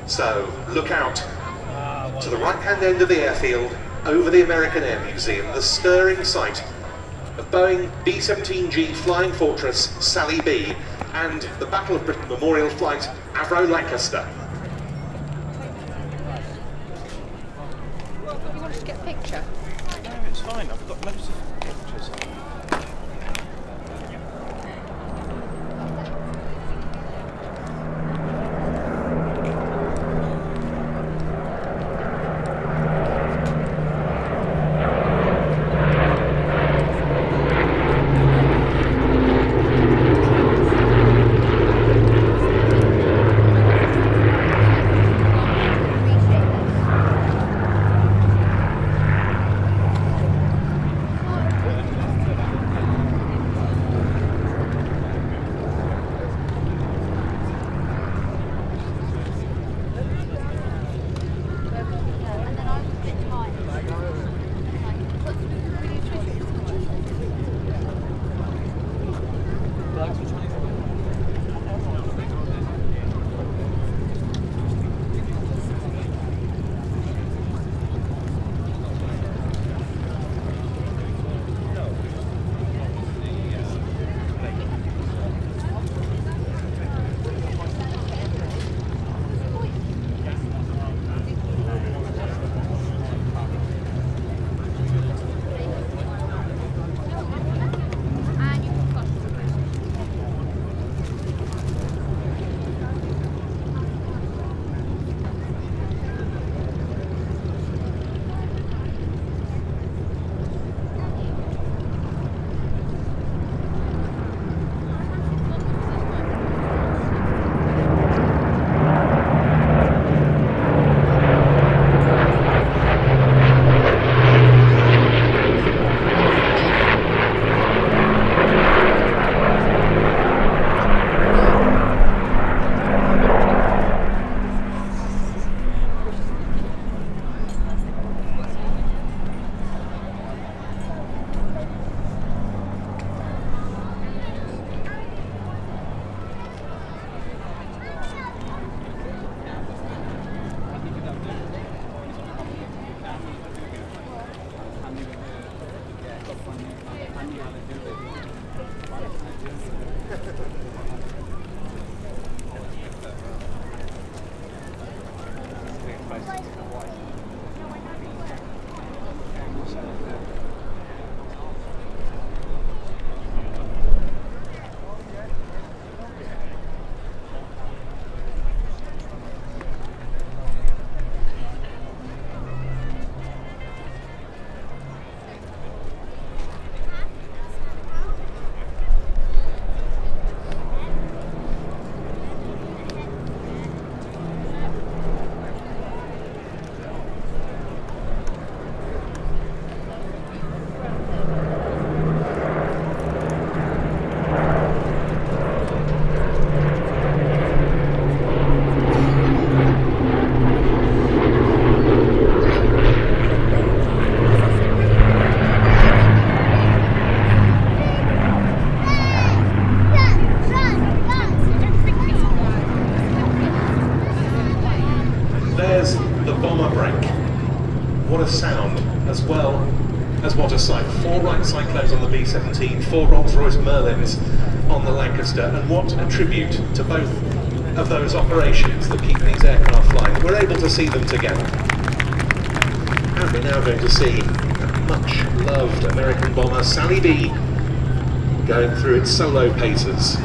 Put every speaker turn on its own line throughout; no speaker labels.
So look out. To the right-hand end of the airfield, over the American Air Museum, the stirring sight of Boeing B-17G Flying Fortress Sally B and the Battle of Britain Memorial Flight Avro Lancaster.
You want us to get a picture?
No, it's fine. I've got loads of pictures.
What a sound, as well as what a sight. 4 Wright Cyclones on the B-17, 4 Rolls-Royce Merlins on the Lancaster, and what a tribute to both of those operations that keep these aircraft flying. We're able to see them together. And we're now going to see a much-loved American bomber, Sally B, going through its solo paces.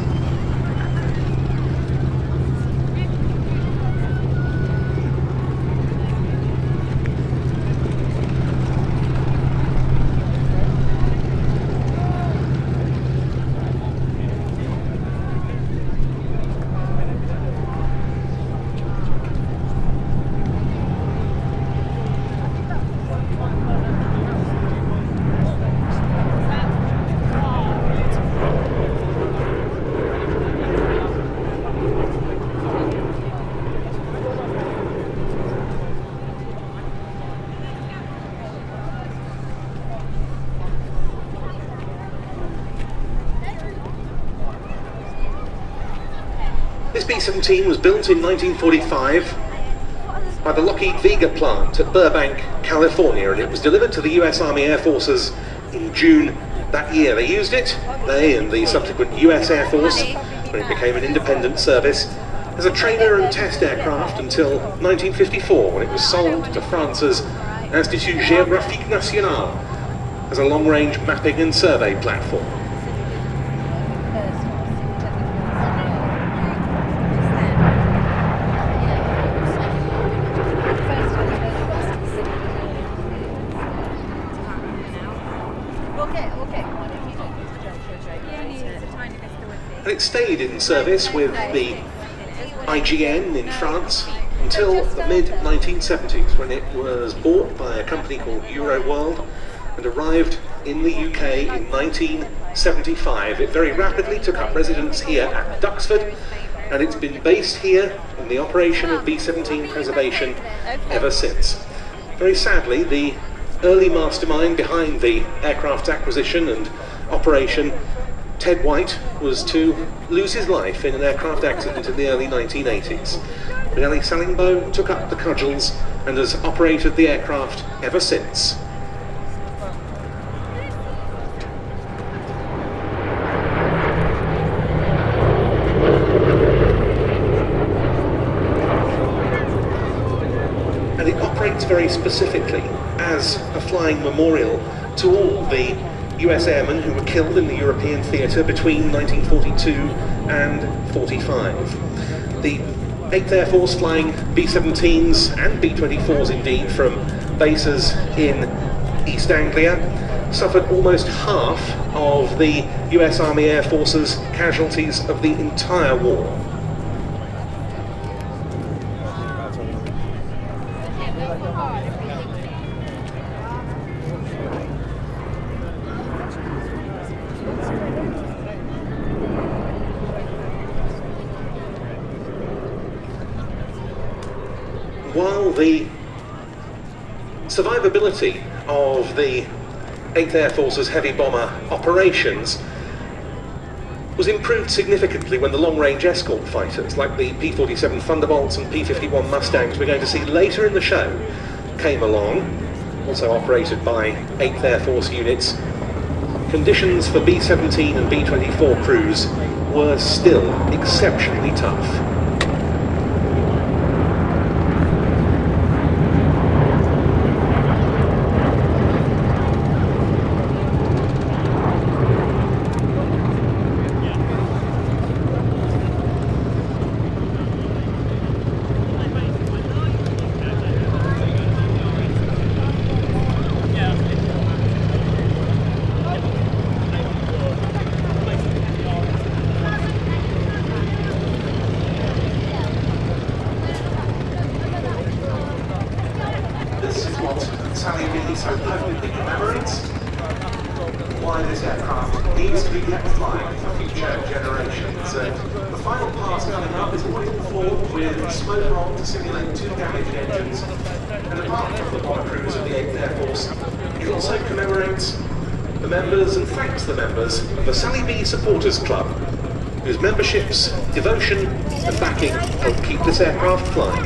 This B-17 was built in 1945 by the Lockheed Vega plant at Burbank, California, and it was delivered to the US Army Air Forces in June that year. They used it, they and the subsequent US Air Force, when it became an independent service, as a trainer and test aircraft until 1954, when it was sold to France's Institut Géographique National as a long-range mapping and survey platform. And it stayed in service with the IGN in France until the mid-1970s, when it was bought by a company called Euroworld and arrived in the UK in 1975. It very rapidly took up residence here at Duxford, and it's been based here in the operation of B-17 preservation ever since. Very sadly, the early mastermind behind the aircraft's acquisition and operation, Ted White, was to lose his life in an aircraft accident in the early 1980s. Benelli Salingbo took up the cudgels and has operated the aircraft ever since. And it operates very specifically as a flying memorial to all the US airmen who were killed in the European theatre between 1942 and 45. The 8th Air Force flying B-17s and B-24s indeed from bases in East Anglia suffered almost half of the US Army Air Force's casualties of the entire war. While the survivability of the 8th Air Force's heavy bomber operations was improved significantly when the long-range escort fighters, like the P-47 Thunderbolts and P-51 Mustangs we're going to see later in the show, came along, also operated by 8th Air Force units, conditions for B-17 and B-24 crews were still exceptionally tough. So perfectly commemorates why this aircraft needs to be kept flying for future generations. The final pass coming up is pointed forward with smoke on to simulate 2 damaged engines. And apart from the bomber crews of the 8th Air Force, it also commemorates the members and thanks the members of the Sally B Supporters Club, whose memberships, devotion and backing help keep this aircraft flying.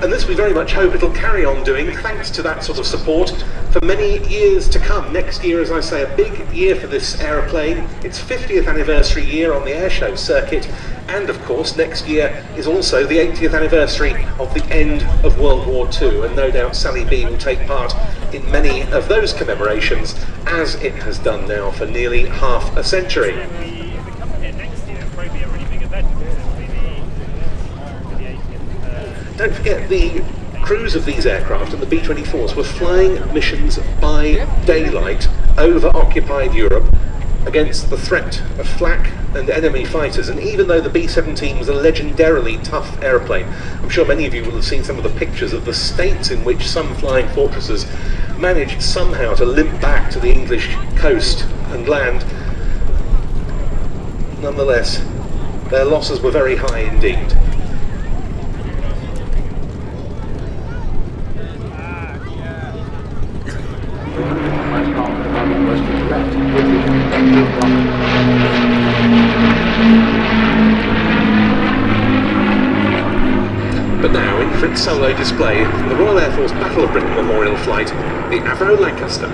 And this we very much hope it'll carry on doing, thanks to that sort of support, for many years to come. Next year, as I say, a big year for this aeroplane. Its 50th anniversary year on the airshow circuit, and of course next year is also the 80th anniversary of the end of World War II, and no doubt Sally B will take part in many of those commemorations, as it has done now for nearly half a century. Don't forget, the crews of these aircraft and the B-24s were flying missions by daylight over occupied Europe against the threat of flak and enemy fighters. And even though the B-17 was a legendarily tough aeroplane, I'm sure many of you will have seen some of the pictures of the states in which some flying fortresses managed somehow to limp back to the English coast and land. Nonetheless, their losses were very high indeed. quick solo display from the Royal Air Force Battle of Britain Memorial Flight, the Avro Lancaster.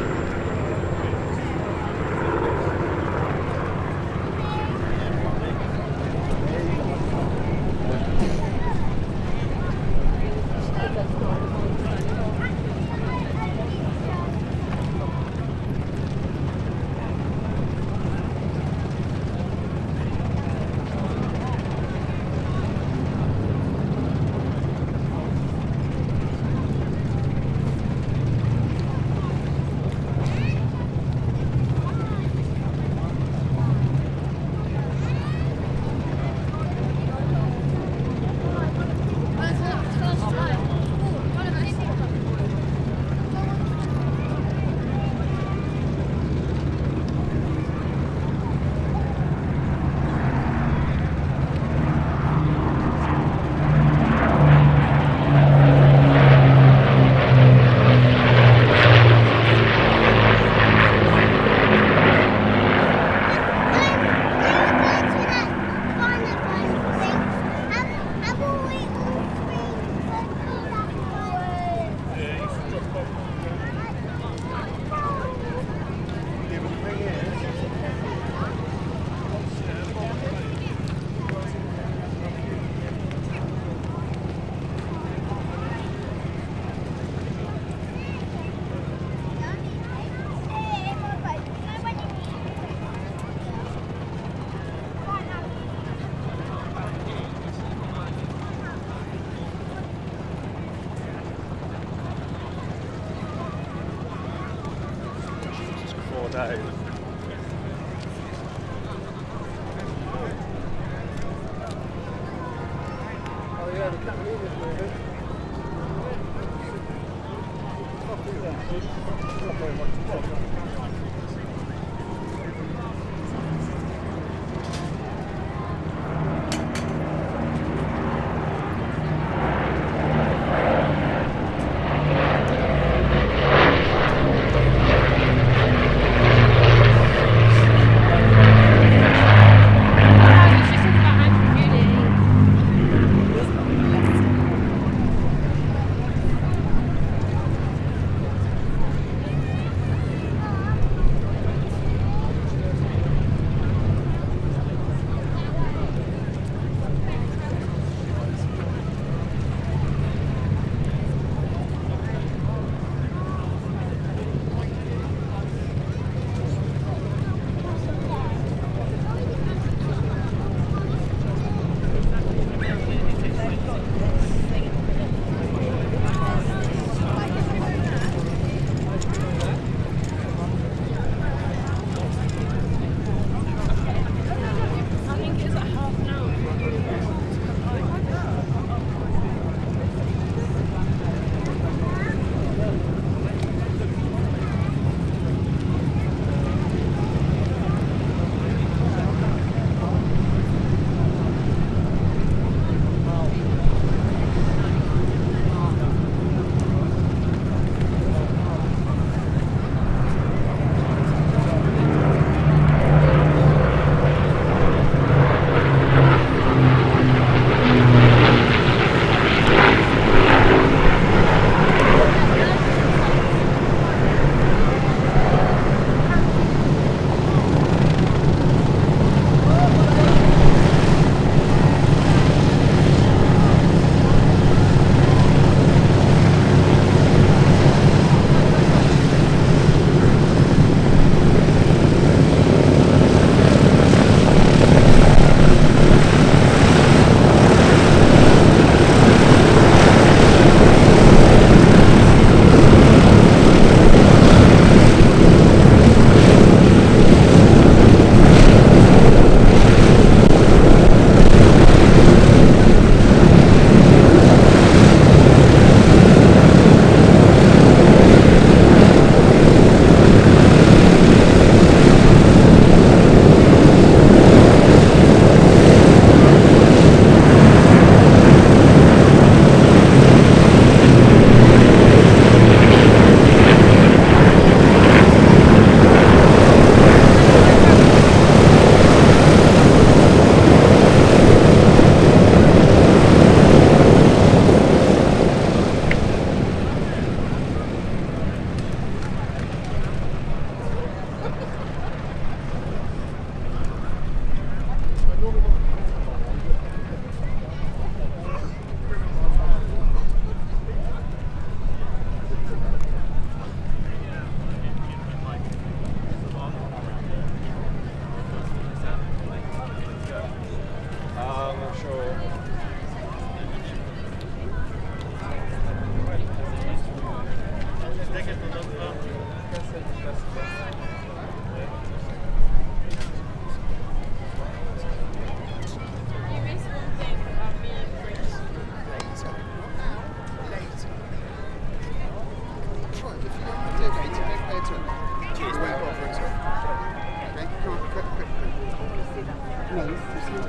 sure.
Cheers, mate. Well, for it. Okay, come on, quick. No, it's not.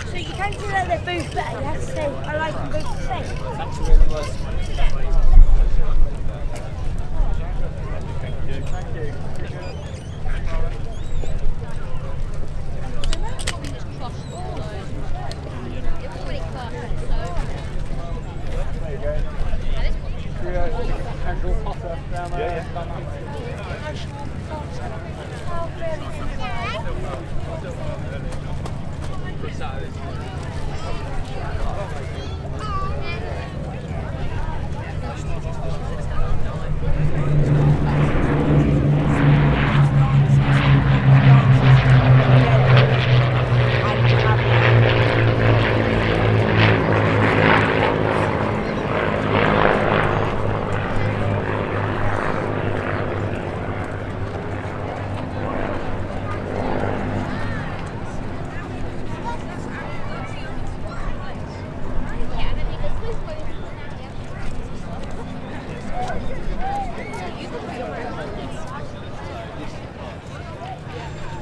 So you can't do that they're both better, you have to say, I like them both the same.
That's really nice. Thank you. There you go. Casual potter down there.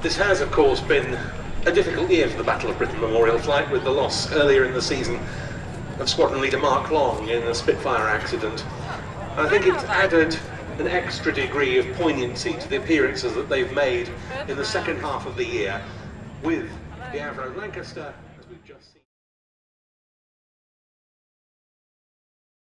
This has, of course, been a difficult year for the Battle of Britain Memorial Flight, with the loss earlier in the season of Squadron Leader Mark Long in a Spitfire accident. I think it's added an extra degree of poignancy to the appearances that they've made in the second half of the year with the Avro Lancaster, as we've just seen.